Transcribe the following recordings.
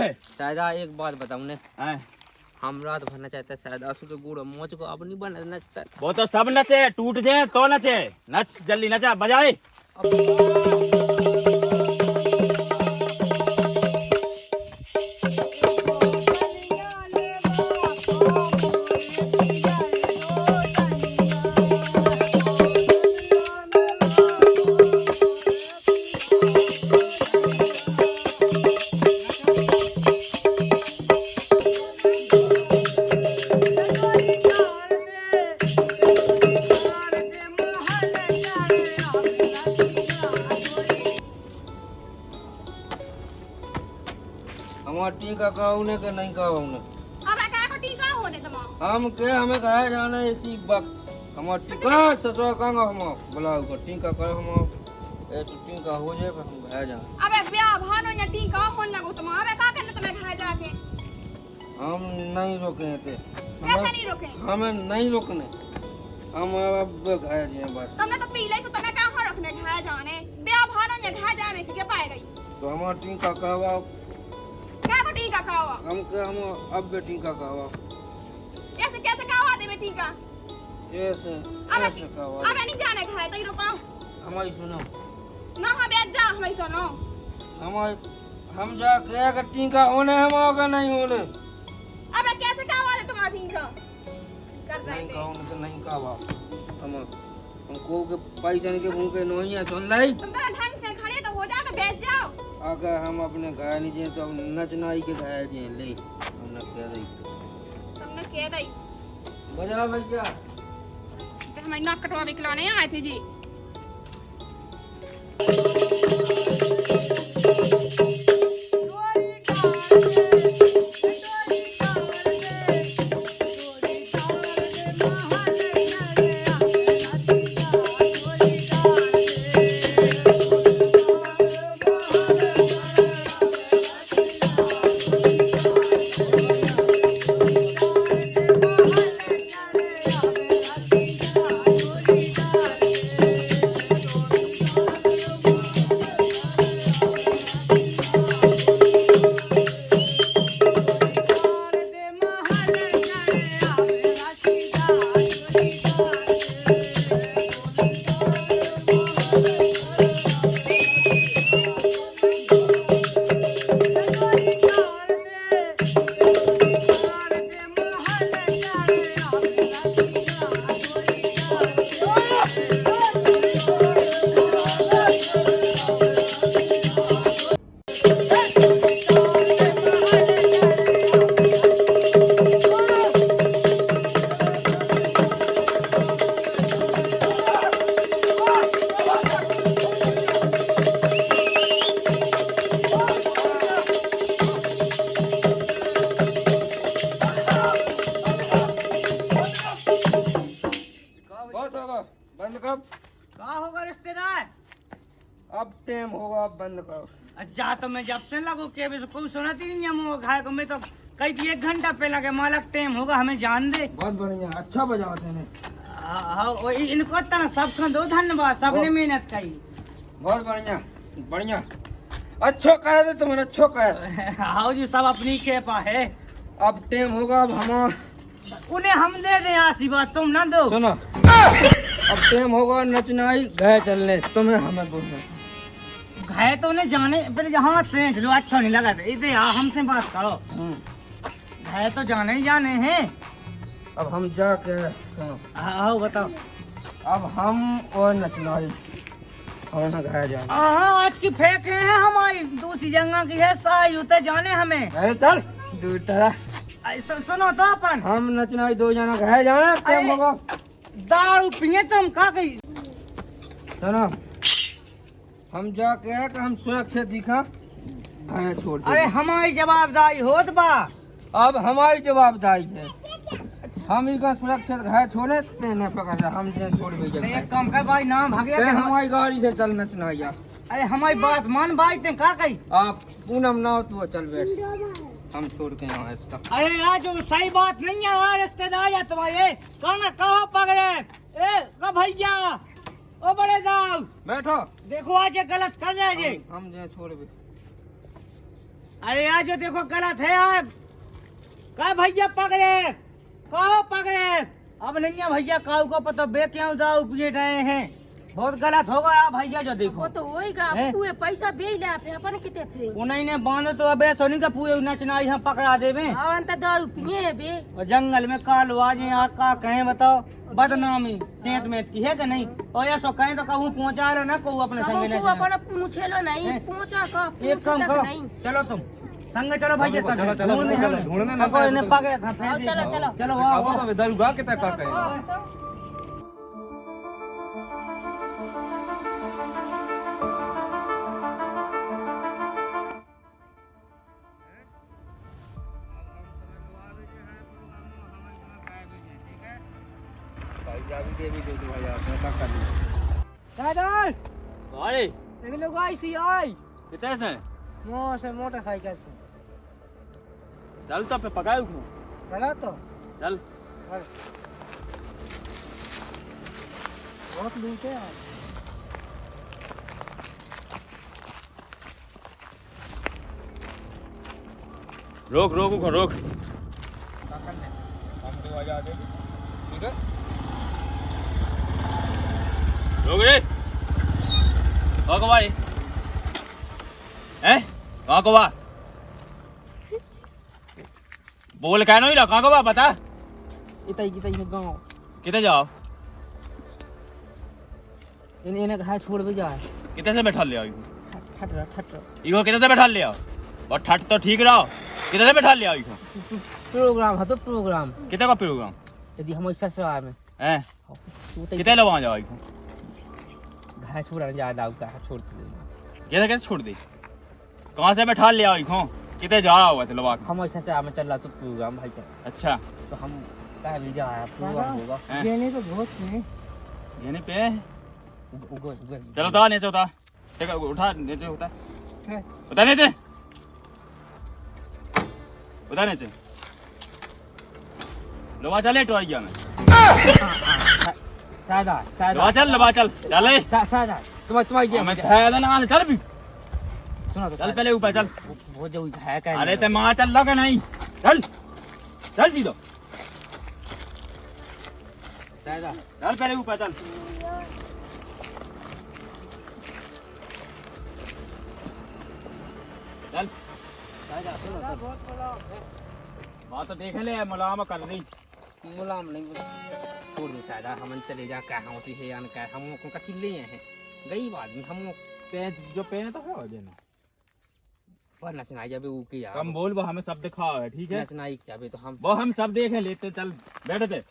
शायद एक बात बताऊं ने, हम रात भर नचाते शायद असु के गुड़ मोच को अब नहीं बना नचता। वो तो सब नचे, टूट जाए तो नचे। नच जल्दी नचा, बजाए। हमार टीका कहूने के नहीं कहूने। अब का को टीका होने तुम हम के हमें कहे जाना इसी वक्त हमार टीका ससुर कहंगा हम बुलाओ को टीका कर हम ए टीका हो जाए पर हम कहे जाना। अबे ब्याह भानो या टीका होने लगो तुम अबे का करने तुम्हें घर जाके हम नहीं रोके थे। कैसे नहीं रोके? हमें नहीं रोकने, हम अब घर जाए बस। तुमने तो पीले से तुम्हें कहां रखने घर जाने ब्याह भानो या घर जाने के पाए गई तो हमार टीका कहवा क्या को टीका खावा हम के हम अब बेटी का कहवा कैसे कैसे खावा दे बेटी का ऐसे ऐसे कहवा अबे नहीं जाने घर तो ही रुको हमारी सुनो ना हम बैठ जा हमें सुनो हम जा के टीका होने हम होगा नहीं होने। अबे कैसे खावा दे तुम्हारा टीका कर रहे नहीं थे कहूँ तो नहीं कहवा हमको के पैसा के मुंह के नहीं है सुन लाई तुम तो ढंग से खड़े तो हो जाओ बैठ जाओ। अगर हम अपने गाय नहीं जे तो हम नचनाई के गाय जे ले हमने कह दी तुमने कह दई बजा भैया तो हमारी नाक कटवा भी खिलाने आए थे जी। बंद कर। क्या होगा रिश्तेदार? अब टाइम होगा, अब बंद करो। अच्छा तो मैं जब से लगो के भी कोई सुनाती नहीं है घाय को मैं तो कई 1 घंटा पहले के मालक टाइम होगा हमें जान दे। बहुत बढ़िया, अच्छा बजाते हैं। हाँ इनको तना सबका दो धन्यवाद, सबने मेहनत की। बहुत बढ़िया बढ़िया, अच्छो करे थे तुम्हें, अच्छो करे। हाँ जी सब अपनी कृपा है। अब टाइम होगा, अब हम उन्हें हम दे दे आशीर्वाद, तुम ना दो। सुनो अब टाइम होगा नचनाई गए चलने, तुम्हें हमें बोलना घाय तो उन्हें जाने पहले जहाँ से लो अच्छा नहीं लगा इधर हमसे बात करो। घाय तो जाने ही जाने हैं। अब हम जाके सुनो। हाँ बताओ। अब हम और नचनाई और न गाया जाए। आज की फेंक है हमारी, दूसरी जगह की है साई उतर जाने हमें। अरे चल दूर तरह। सुनो तो अपन हम नचनाई 2 जना गाया जाना, टाइम होगा। दारू पिए तुम का कही। सुनो हम जाके हम सुरक्षित दिखा गाया छोड़ दे। अरे हमारी जवाबदारी होत बा। अब हमारी जवाबदारी है, हम ही का सुरक्षित घाय छोड़े नहीं पकड़, हम छोड़ भी एक काम कर भाई नाम भाग गया। हमारी गाड़ी से चल नचना यार। अरे हमारी बात मान भाई ते का कही। आप पूनम ना हो तो चल बैठ, हम छोड़ के यहाँ इसका। अरे आज सही बात नहीं है यार, रिश्तेदार है तुम्हारे कहना कहो पकड़े। ए भैया ओ बड़े दाऊ बैठो। देखो आज ये गलत कर रहे जी। हम जो छोड़ भी अरे यार जो देखो गलत है यार। का भैया पकड़े, कहो पकड़े। अब नहीं है भैया काऊ को पता बे क्यों जाओ पिए रहे हैं। बहुत गलत होगा यार भैया जो देखो। वो तो होएगा, हैं? पूरे पैसा बे ले फिर अपन किते फिर। उन्हीं ने बांधो तो अबे सोनी का पूरे नचनाई हम पकड़ा देवे। और अंत दारू पिए है बे। और जंगल में कालवाज यहाँ का कहें बताओ बदनामी सेंत में की है कि नहीं। और ये सो कहें तो कहूँ पहुँचा लो ना को अपने संगे कहूं अपन पूछे लो नहीं, हैं? पहुंचा का एक काम पूछ करो, तक नहीं। चलो तुम संग चलो भैया संग चलो, चलो, ढूंढने चलो, हम। ढूंढने ना पकड़ो, इन्हें पाए। पकड़े था फेंक आओ, दे। चलो, चलो। चलो अब आओ, तो दरुगा के तक कहे भाई चाबी दे भी दो 2000 में का कर ली। सादर अरे देख लो गाइस आई कितने से से मोटरसाइकिल से चल तो पे पकाए उठो चला तो चल बहुत लूटे यार। रोक रोक उठो रोक हम 2000 दे ठीक है। रोक रे कहाँ को बारी हैं कहाँ को बा बोल क्या नहीं रहा कहाँ को बा बता इतई गांव कितने जाओ इन्हें घर छोड़ भी जाए। कितने से बैठा ले आओ ठट रहा इको कितने से बैठा ले आओ और ठट तो ठीक रहो कितने से बैठा ले आओ इको प्रोग्राम है तो प्रोग्राम कितने का प्रोग्राम यदि हम ऐसा से आए में हैं कितने लोग वहाँ जाओ इको घर छोड़ा ज्यादा होगा छोड़ कैसे कैसे छोड़ दी कहाँ से बैठा ले आओ इको कितने जा रहा हुआ थे लोग हम ऐसा से आए चल रहा तो प्रोग्राम भाई का अच्छा तो हम कह भी जा प्रोग्राम होगा हैं? देने तो बहुत नहीं ये नहीं पे उगर चलो उतार नीचे उतार ठीक है उठा नीचे उतार उतार नीचे उतार नीचे लवा चले टोरिया में सादा लवा चल चले सादा तुम्हारी मैं है ना चल भी सुना तो चल पहले ऊपर चल वो जो है का अरे ते मां चल लगा नहीं चल चल सीधो सादा चल पहले ऊपर चल चल बात तो देख ले मुलाम कर दी मुलाम नहीं छोड़ दो सादा हम चले जा कहाँ होती है या क्या हम उनका किले हैं गरीब आदमी हम पे जो पहने तो है देना पर नचनाई जब वो किया कम बोल वो हमें सब दिखाओ है ठीक है नचनाई क्या बे तो हम वो हम सब देखे लेते चल बैठते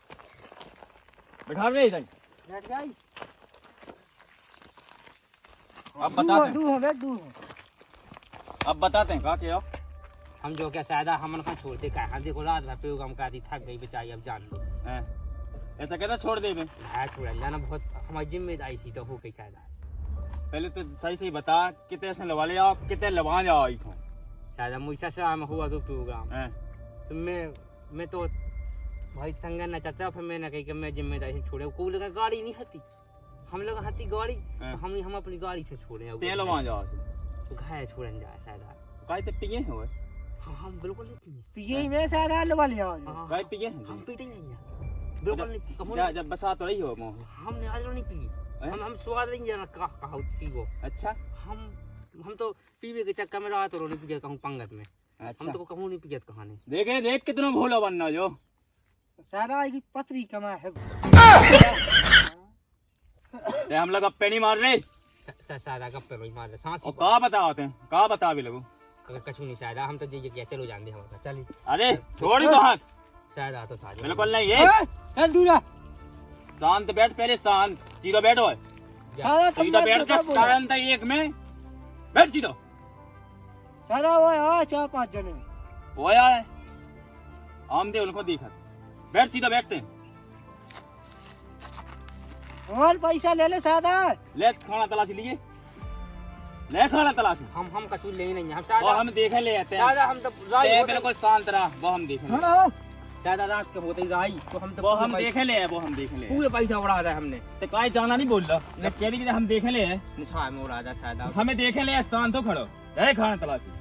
बैठा रहे इधर बैठ जाई अब बताते हैं दू हो अब बताते हैं कहा क्या हम जो क्या सादा हम कहाँ छोड़ते क्या हम देखो रात भर प्रोग्राम का दी थक गई बेचारी अब जान लो हैं ऐसा कहता छोड़ दे मैं भाई छोड़ जाना बहुत हमारी जिम्मेदारी थी तो हो गई सादा पहले तो सही सही बता कितने से लवा ले आओ कितने लवा जाओ इथों सादा मुझसे से आम हुआ तो प्रोग्राम हैं तो मैं तो भाई संग न चाहता फिर मैंने कही कि मैं जिम्मेदारी से छोड़े कोई लगा गाड़ी नहीं हती हम लोग हती गाड़ी हाँ। तो हम अपनी गाड़ी से छोड़े ते लवा जाओ तो घाय छोड़न जाए सादा काय ते पिए हो हम बिल्कुल नहीं पिए में सारा लवा लिया हाँ, काय पिए हम पीते ही नहीं हैं बिल्कुल नहीं कहूँ जा जब बसा तो रही हो मोह हमने आज नहीं पी हैं? हम स्वाद नहीं जाना कहा पीगो अच्छा हम तो पीवे के चक्कर में रात और नहीं पिया कहूँ पंगत में हम अच्छा तो कहूँ नहीं पियत कहानी देख कितना भोला बनना जो सारा की पतरी कमा है ते हम लोग अब पे नहीं मार रहे सादा गप्पे में मार सांस और कहा बताते हैं कहा बता भी लगो कछु नहीं सादा हम तो ये क्या चलो जान दे हमारा चल अरे छोड़ दो हाथ सादा तो सादा बिल्कुल नहीं ये चल दूरा शांत बैठ पहले शांत सीधा बैठो सारा सीधा बैठ के शांत एक में बैठ सीधा सारा वो है 4-5 जने वो यार है हम दे उनको देखा बैठ सीधा बैठते हैं हमारे पैसा ले ले सारा ले खाना तलाशी लिए ले खाना तलाशी हम कछु ले नहीं हम वो सादा हम देखे ले आते हैं सादा हम तो ते बिल्कुल शांत रहा वो हम देखे ले। हाँ सादा रात के होते ही राई तो हम तो वो हम देखे ले वो हम देखे ले पूरे पैसा उड़ा दिया हमने ते काय जाना नहीं बोल रहा जब कह रही कि हम देखे ले निछाड़ में उड़ा दिया सादा हमें देखे ले शांत हो खड़ो ले खाना तलाशी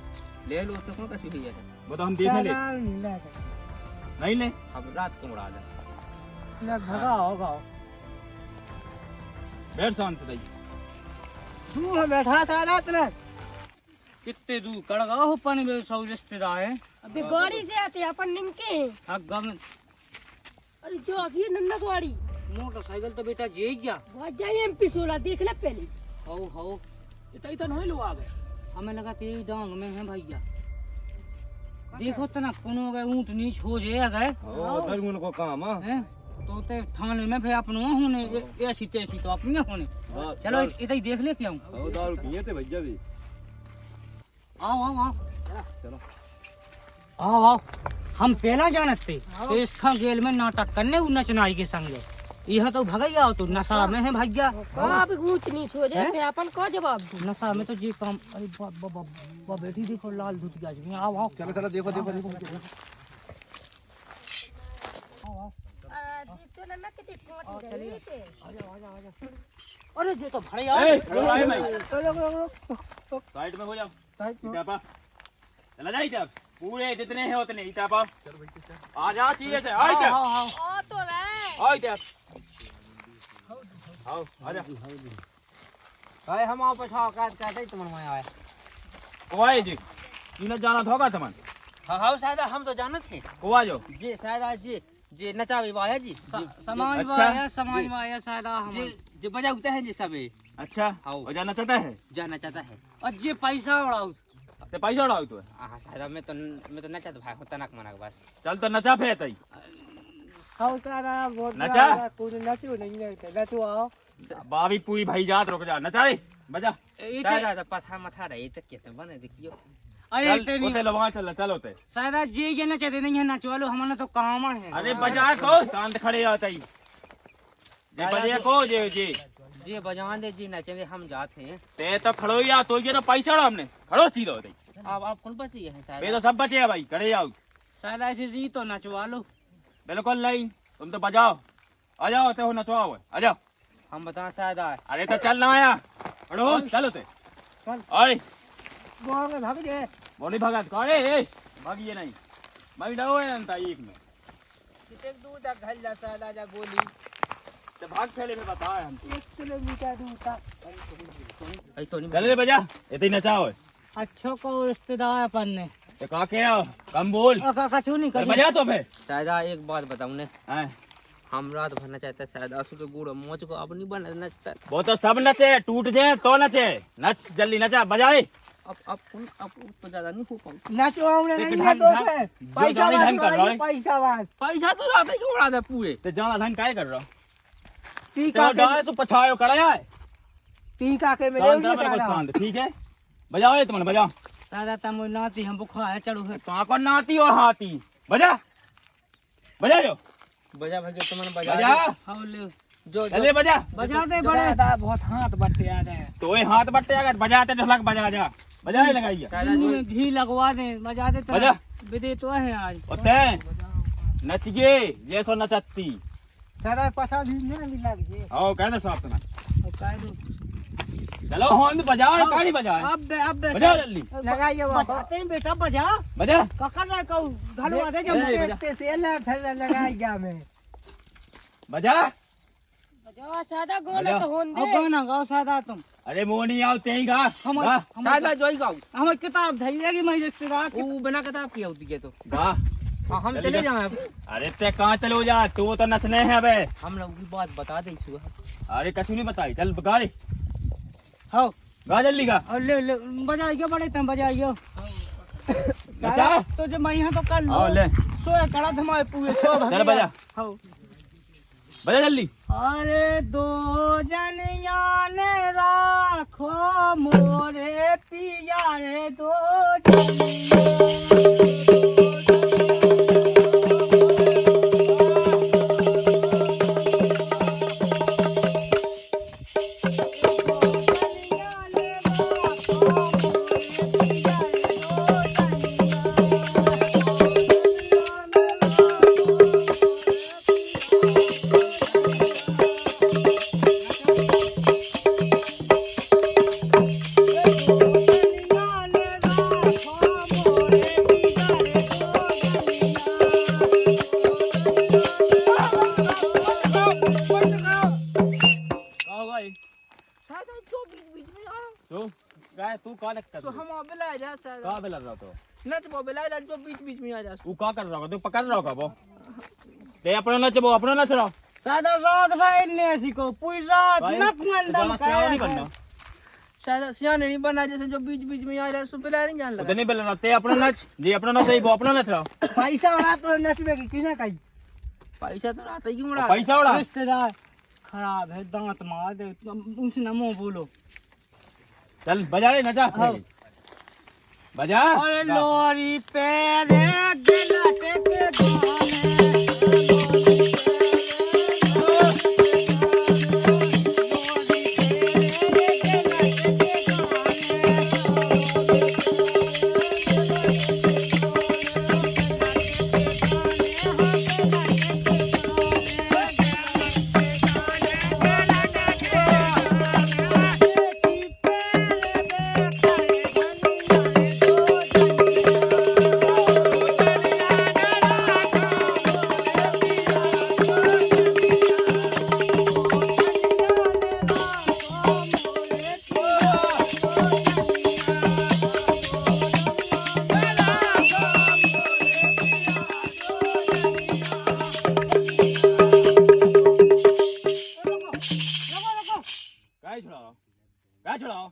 ले लो तो कौन कछु है वो तो हम देख ले नहीं ले अब रात को उड़ा दे भगा होगा बैठ शांत रही तू है बैठा सादा तने कितने दूर कड़गा हो पानी में सब रिश्तेदार है अबे गाड़ी से आते हैं अपन निमके हैं। अगम अरे जो आखिर नन्ना गाड़ी मोटरसाइकिल तो बेटा जे क्या बहुत जाए एमपी 16 देख ले पहले। हो इतना नहीं लो आ गए हमें लगा तेरी डांग में है भैया देखो तो ना कोनो गए ऊंट नीच हो जे गए ओ दरगुन को काम हां हैं तो ते थाने में फिर अपनो होने ऐसी तैसी तो अपनी होने चलो इधर ही देख ले क्यों ओ दारू पिए थे भैया भी आओ चलो आओ हम पहला जानते तो इसका गेल में नाटक करने उ नचनाई के संगे यह तो भगैया तो नशा में है भैया आप ऊंच नीच हो जाए फिर अपन को जवाब दो। नशा में तो जी काम अरे बाबा बेटी देखो लाल धुत गया जी आओ चलो चलो देखो देखो देखो तो नन्ना कितने कोटी चलिए अरे ये तो भड़िया ए खड़ो आए भाई चलो साइड में हो जाओ साइड में इटापा चला जा इटाप पूरे जितने हैं उतने इटापा आ जा चीज़ से आ इटाप ओ तो रे आ इटाप आओ आ जा भाई हम आओ पछाओ कहते ही तुम आए कोई जी इन्हें जाना था तुमन हां शायद हम तो जानत थे कोवा जो जी शायद जी नचावे वाला जी समाज में अच्छा। आया समाज में आया सादा हम जी जो बजाते हैं जी सबे अच्छा आओ। और जाना चाहता है जाना चाहता है और ये पैसा उड़ाओ ते पैसा उड़ाओ तो हां शायद मैं तो नचाता भाई होता ना मना के बस चल तो नचा फे तई हाउ सारा बहुत नचा? कुछ नचो नहीं लगता नचो आओ बाबी पूरी भाई जात रुक जा नचा रे बजा शायद पथा मथा रही तो कैसे बने देखियो अरे चल इतने उसे लो वहां चल चल होते सादा ये नचाते नहीं है नचवा लो हमारा तो काम है अरे बजा को शांत खड़े आता ही जे बजे को जे जे जी बजान दे जी नचे हम जाते हैं ते तो खड़ो या तो ये तो पैसा उड़ा हमने खड़ो चीलो होते अब आप कौन बची है वे शायद तो सब बचे हैं भाई खड़े जाओ सादा ऐसे जी तो नचवा लो बिल्कुल नहीं तुम तो बजाओ आ जाओ ते हो नचवाओ आ जाओ हम बता शायद आए अरे तो चल ना आया खड़ो चल होते चल। ओए बोल के भाग जे बोली भगत करे ए भागिए नहीं भाई डाओ है अंता एक में कितने दूर तक घर जा शायद जा गोली ते भाग फैले में बताया हम 1 किलोमीटर दूर था आई तो नहीं चल रे बजा इतनी नचाओ अच्छो को रिश्तेदार अपन ने ते का के आओ कम बोल कछु नहीं अरे कर बजा तो फे शायद एक बात बताऊं ने हैं हम रात भरना चाहते हैं शायद असु के गुड़ मोच को अब नहीं बना नचता वो तो सब नचे टूट जाए तो नचे नच जल्दी नचा बजाए अब तो ज्यादा नहीं हो पाऊं नचो हमने एक नहीं ढंग- दो ढंग- है जो पैसा जाने ढंग कर रहा है। पैसा वास पैसा तो रात ही उड़ा दे पूरे ते जाना धन काय कर रहा ती तो का डाले तो पछायो कराया है ती का के मिले शांत ये रह मेरे को सारा शांत ठीक है बजाओ ये तुमने बजाओ सादा तम नाती हम बुखा है चढ़ो है कहाँ को नाती और हाथी बजा बजा जो बजा भगे तुमने बजा बजा हां ले जो चले बजा बजा दे बड़े बहुत हाथ बट्टे आ गए तो ये हाथ बट्टे अगर बजाते ढोलक बजा जा बजा ही लगाइए मुंह में घी लगवा दे बजा दे बजा। विदे तो है आज उते नच गए जैसो नचती सारा पता भी नहीं लग जे आओ कह दे साहब तुम्हें और काय दो चलो होन बजाओ ना काली बजाओ अब बजाओ जल्दी लगाइए बाबा बजाते हैं बेटा बजा बजा ककर रहा कहू घलवा दे जब- जब देखते से ना फिर लगाइए मैं बजा जो सादा गोले तो होन अब दे गाना गाओ सादा तुम अरे मोनी आओ ते ही गा हम गा शायद जोई गाओ हम किताब धैलेगी मैं रिश्तेदार वो बना किताब की होती है तो गा हम चली चले जा। जाए अरे ते कहाँ चलो जा तू तो नचने है बे हम लोग की बात बता दे सुबह अरे कछु नहीं बताई चल गा रे हां गा जल्दी गा और ले बजाइयो बड़े तुम बजाइयो नचा तो जो मैं यहाँ तो कर आओ लो ले सोए कड़ा धमाए पूरे सो चल बजा हां बजा जल्दी अरे दो जनिया ने राखो मोरे पिया रे दो जनिया ने राखो सादा का बेला रहा तो नच वो बेला जो बीच बीच में आ जा वो का कर रहा होगा तू पकड़ रहा होगा वो ते अपना नच वो अपना नच रहा सादा रात भाई ने ऐसी को पूरी रात नक मंदम नहीं करना सादा सियाने नहीं बना जैसे जो बीच बीच में आ रहा सो बेला नहीं जान तो लगा नहीं बेला ते अपना नच जी अपना नच वो अपना नच रहा पैसा उड़ा तो नसीबे की किने कही पैसा तो रात ही उड़ा पैसा उड़ा रिश्तेदार खराब है दांत मार दे उनसे नमो बोलो चल बजा रे नचा बजा अरे लोरी पे रे दिल टेके गाने क्या छुड़ाओ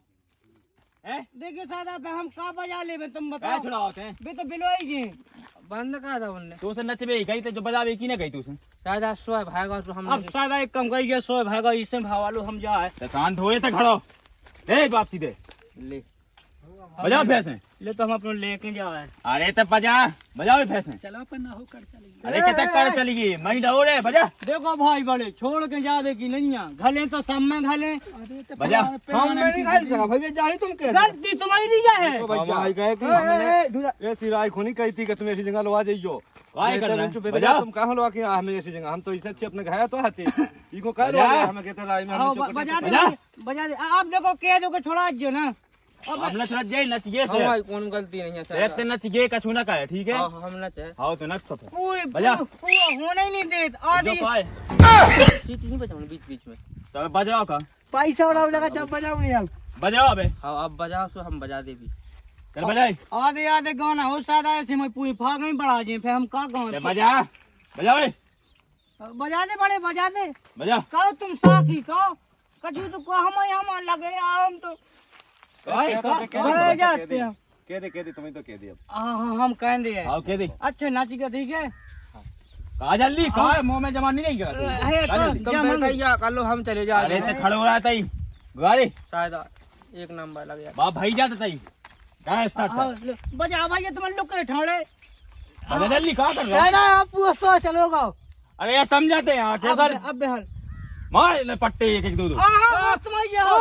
हैं देखिए सादा पे हम का बजा ले तुम क्या बताओ छुड़ाओ ते बे तो बिलोई जी बंद कहा था उनने तू से नचबे गई ते जो बजावे की ना गई तू से सादा सो भागा तो हम अब सादा एक कम करिए सो भागा इससे भावालो हम जा है ते शांत होए ते खड़ो ए बाप सीधे ले बजाओ भैंसे ले तो हम अपने लेके जा है अरे ते बजा बजाओ भैंसे चलो अपन ना हो कर चलेगी अरे कितने कर चली गई मैं डो रे बजा देखो भाई बड़े छोड़ के जावे की नहीं घले तो सब में घले बजा हम नहीं खाई सका भैया जानी तुम के गलती तुम्हारी है भैया गए कि हमने ऐसी राय खोनी कही थी कि तुम ऐसी जगह लवा जाइयो काय करना है? तुम बजा कहाँ लवा के हमें ऐसी जगह हम तो इसे अच्छे अपने घाया तो आते इनको कह लो हमें कहते राय में बजा दे बजा। बजा दे आप देखो के दो के छोड़ा जो ना अब नच नच जाए नच ये से हमारी कौन गलती नहीं है ते सादा नच ये कछु ना का है ठीक है हम नच है हां तो नच तो पूरी बजा। होने ही नहीं देत जो आदि पाए सीट नहीं बजाऊंगी बीच बीच में तो बजाओ का पैसा उड़ा लगा जब बजाऊं नहीं अब बजाओ अबे हाँ अब बजाओ सो हम बजा दे भी चल बजाई आधे आधे गाना हो सादा ऐसे में पूरी फाग नहीं बढ़ा जे फिर हम का गाँव ते बजा बजाओ ए बजा दे बड़े बजा दे बजा कहो तुम साखी कहो कछु तो को हम लगे हम तो जाते हैं कह दे तुम्हें तो कह दिया हाँ हम कहेंगे आओ के दे अच्छे नाच के ठीक है कहा जल्दी कहा मुंह में जमा नहीं करा तू है कहा जल्दी तुम फिर कहिया कर लो हम चले जा अरे ते खड़ो रहा तई गाड़ी शायद एक नंबर लग गया बा भाई जाता तई क्या स्टार्ट कर बजा भाई तुम लोग के ठोड़े बजा जल्दी कहा कर रहा दादा आप पूछो चलोगा अरे ये समझाते हैं यहाँ कैसा अब बेहल मार ले पट्टे एक एक दो दो तुम्हारे हो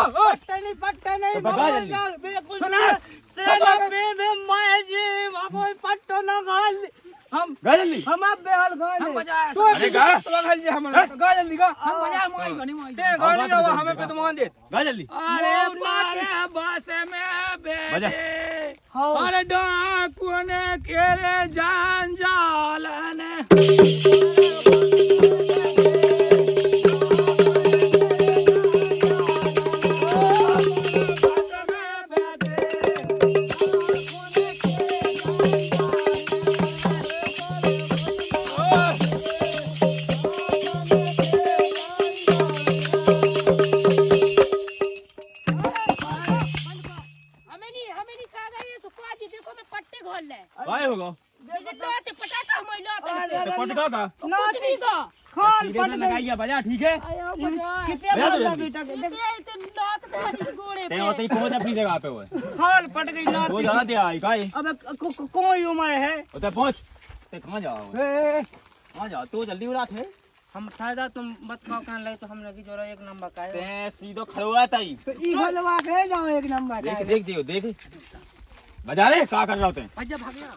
पट्टे नहीं तो बगा जल्दी। बिल्कुल सेना बे मैं जी बाबू पट्टो ना गाल हम गा जल्दी हम अब बेहल गाल हम बजा अरे गा तो गल जी हम गा जल्दी गा हम बजा मोई गनी मोई ते गाड़ी ना हमें पे तो मान दे गा जल्दी अरे मारे बस में बजा बेटे हाँ अरे डाकू ने केरे जान जालन हमें नहीं सादा ये सुखवा जी देखो मैं पट्टे घोल ले काय होगा जैसे तो पटाखा हम लो तो पटका का कुछ नहीं का खाल ठीक है से लगाइए बजा ठीक है आयो बजा कितने बजा बार जल्दी। बेटा इतने लात धारी गोड़े ते पे होते ही पहुंच अपनी जगह पे हुए खाल पट गई ना वो ज्यादा दिया आई काय अब कोई उम्र है उधर पहुंच ते कहां जाओ कहां जाओ तू जल्दी उड़ा थे हम शायद तुम मत खाओ कान लगे तो हम लगी जोरा एक नंबर का है ते सीधो खड़वा तई ई भलवा के जाओ एक नंबर देख देख दियो देख बजा रे का कर रहा होते बजा भाग गया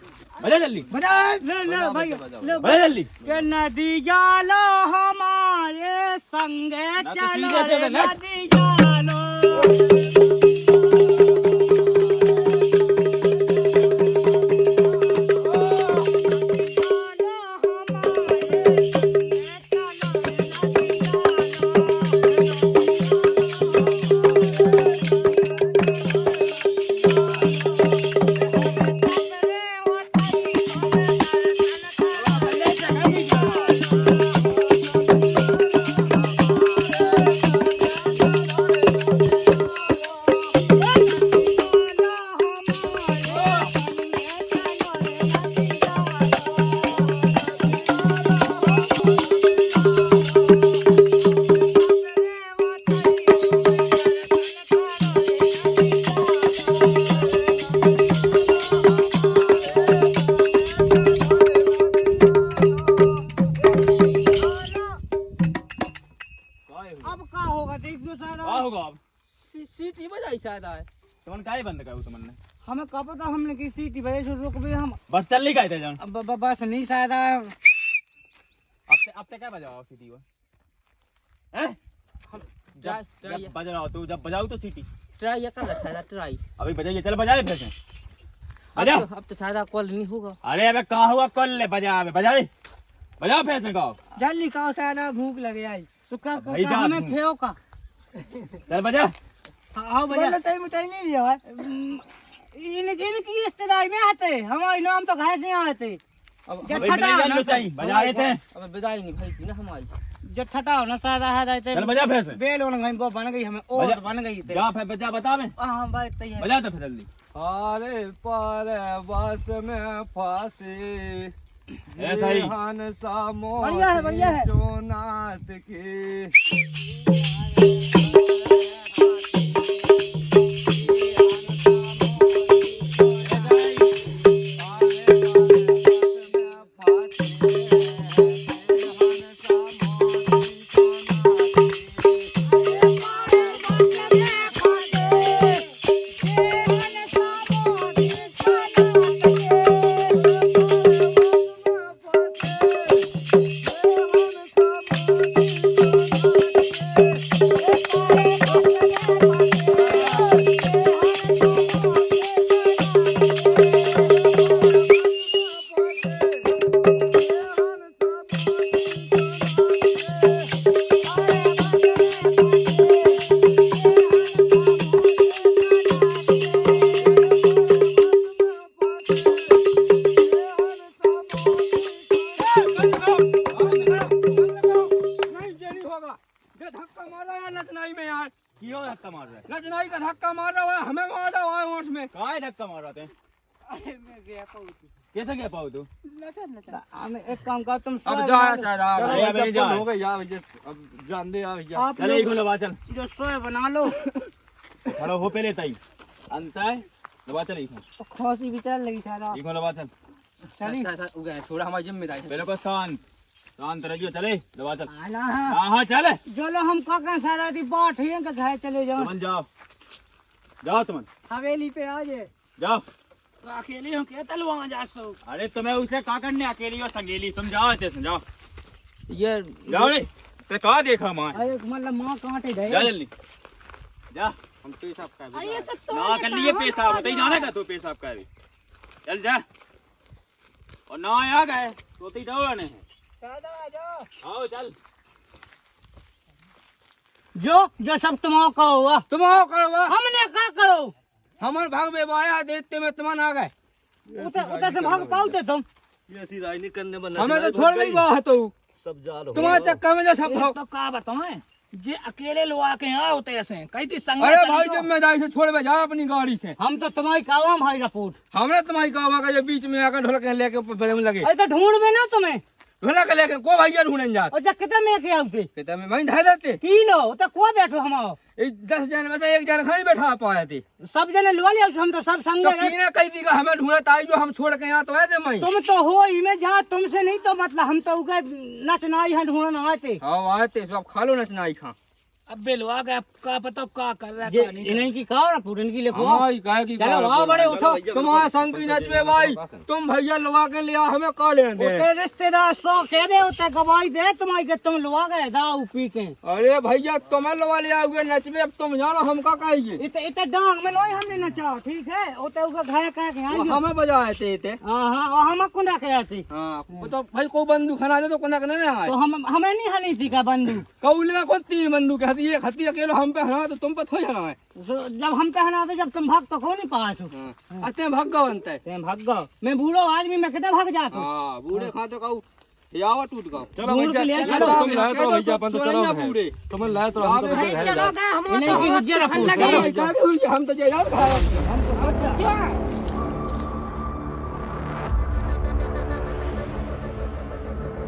बजा जल्दी बजा ले भाई ले बजा जल्दी के नदी जालो हमारे संग ना तो चलो सीधे से रे ले। नदी जालो ही शायद आए तुमने काहे बंद करू तुमने हमें कब पता हमने की सीटी वजह से रुक भी हम बस चल नहीं गए थे जान बस नहीं शायद आया अब तक क्या बजाओ सीटी वो हैं जब बजाओ तू जब बजाओ तो सीटी ट्राई कर शायद ट्राई अभी बजाइए चल बजा ले फिर से बजा अब तो शायद कॉल नहीं होगा अरे अबे कहाँ हुआ कल ले बजा अबे बजा ले बजाओ फिर से गाओ जल्दी खाओ शायद भूख लगे आई सुखा भाई जा हमें तू। खेओ का चल बजा हाँ बजा बोले तई मिठाई नहीं लिया है इनकी रिश्तेदारी में आते हमारे नाम तो घर से आते अब जब अभी ठटा बजा ना लो चाहिए बजा रहे थे अब विदाई नहीं भाई थी ना हमारी जो ठटा हो ना सादा है जाते चल बजा फिर से बेल होने गई वो बन गई हमें और बजा। बन गई थे जा फिर बजा बता मैं हाँ भाई तैयार बजा तो फिर जल्दी अरे पर बस में फांसी ऐसा ही बढ़िया है जो नाथ की नचनाई में यार क्यों धक्का मार रहा है नचनाई का धक्का मार रहा है हमें मार रहा है होठ में काय धक्का मार रहा है कैसे क्या पाओ तू हमें एक काम कर तुम अब सोए जा बना लो। शायद अरे आ अब नहीं जा हो गई यार भैया अब जान दे यार भैया आप चल लोग एक लवा चल जो सोए बना लो खड़ो हो पहले तई अंत है लवा चल एक तो खोसी भी चल लगी सारा एक लवा चल चली थोड़ा हमारी जिम्मेदारी पहले को शांत रहियो चले लवा चल आना है हाँ हाँ चल जो लो हम काका सारा दी बाट ही के घर चले जाओ तुमन जाओ जाओ तुमन हवेली पे आ जाए जाओ अकेले हो के तलवा जा सो अरे तुम्हें उसे का करने अकेली और संगेली तुम जाओ ऐसे जाओ ये जाओ रे ते कहा देखा मां अरे मतलब मां कांटे गए जा जल्दी जा हम पेशाब कर ये सब तो ना कर लिए पेशाब बताई जाने का तू पेशाब कर चल जा और ना आ गए तो ती डोने है दादा आ जाओ आओ चल जो सब तुम कहो हुआ तुम आओ करो हमने क्या करो हमारे भाग में आया देते में तुम आ गए उधर से भाग पाओते तुम ये ऐसी राय नहीं करने बना हमें तो छोड़ गई बात तो सब जाल हो तुम्हारे चक्कर में जो सब भाग तो का बताएं जे अकेले लोग आके यहाँ होते ऐसे कहीं थी संग अरे भाई जिम्मेदारी से छोड़ जा अपनी गाड़ी से हम तो तुम्हारी कावा भाई रिपोर्ट हमने तुम्हारी कहा का बीच में आकर ढोलक लेके ऊपर में लगे अरे तो ढूंढ में ना तुम्हें ढोलक लेके को भैया ढूंढने जाते और जब कितने में के आउते कहते में वहीं धर देते किलो तो को बैठो हम 10 जन में से एक जन खड़ी बैठा पाए थे सब जने लो लिया हम तो सब संग तो कीने कही थी हमें ढूंढत आई जो हम छोड़ के यहाँ तो आए थे मैं तुम तो हो ही में जहाँ तुमसे नहीं तो मतलब हम तो उगे नचनाई है ढूंढना आते हाँ आए थे सब खा लो नचनाई खा अब बेलो आ गया का पता का कर रहा जे है नहीं इन्हीं की कहो ना पूरन की लिखो हमारी कहे की चलो आओ बड़े उठो तुम्हारा संग की नचवे भाई तुम भैया लगा के लिया हमें का लेने दे उते रिश्तेदार 100 कह दे उते गवाही दे तुम्हारी के तुम लुआ गए दाऊ पी के अरे भैया तुम्हें लगा लिया हुए नचवे अब तुम जानो हम का कहेंगे इते इते डांग में लोई हमने नचा ठीक है उते उगे घर कह के वो आई हमें बजाए थे इते हां हां और हम कुंडा के आती हाँ वो तो भाई को बंदूक खना दे तो कोना करने ना आए तो हम हमें नहीं हनी थी का बंदूक कौले का को 3 बंदूक है ये खती अकेले हम पे हना तो तुम पे थोड़ी हना है तो जब हम पहना तो जब तुम भाग तो को नहीं पास हो अते भगवंत है तुम भाग गो मैं बूढ़ो आदमी मैं कितना भाग जाता हां बूढ़े खा तो कहू यावा टूट गओ चलो दूर के लिए भैया चलो, तुम लाए तो भैया अपन तो चलो बूढ़े तुम लाए तो हम तो भाई भैया चलो गए हम इन्हीं की तो हुज्जत रखो लगे हम तो जे याद खा क्यों